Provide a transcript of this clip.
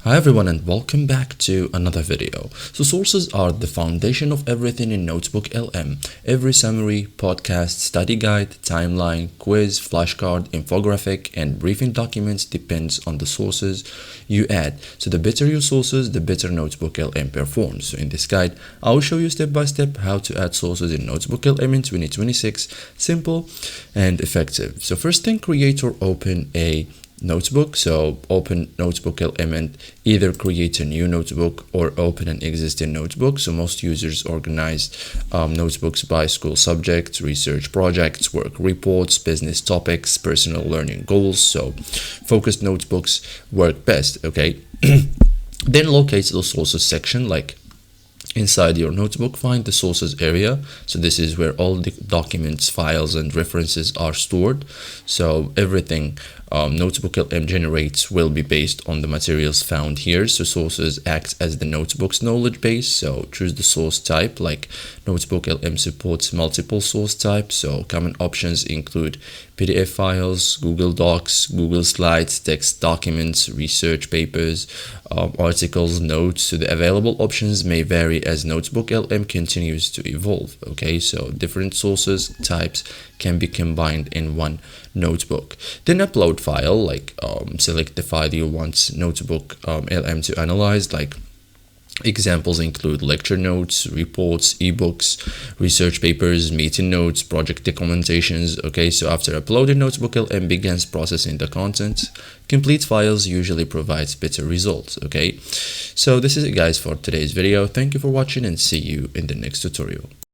Hi everyone and welcome back to another video. So sources are the foundation of everything in NotebookLM. Every summary, podcast, study guide, timeline, quiz, flashcard, infographic, and briefing documents depends on the sources you add. So the better your sources, the better NotebookLM performs. So in this guide, I will show you step by step how to add sources in NotebookLM in 2026. Simple and effective. So first thing, create or open a notebook. So open NotebookLM and either create a new notebook or open an existing notebook. So most users organize notebooks by school subjects, research projects, work reports, business topics, personal learning goals. So focused notebooks work best. Okay. Then locate the sources section, like inside your notebook, find the sources area. So this is where all the documents, files, and references are stored. So everything NotebookLM generates will be based on the materials found here. So sources act as the notebook's knowledge base. So choose the source type, like NotebookLM supports multiple source types. So common options include PDF files, Google Docs, Google Slides, text documents, research papers, articles, notes. So the available options may vary as NotebookLM continues to evolve. Okay, so different sources types can be combined in one notebook. Then upload file, like select the file you want NotebookLM to analyze. Like examples include lecture notes, reports, ebooks, research papers, meeting notes, project documentations. Okay, so after uploading, NotebookLM begins processing the content. Complete files usually provides better results. Okay, so this is it guys for today's video. Thank you for watching and see you in the next tutorial.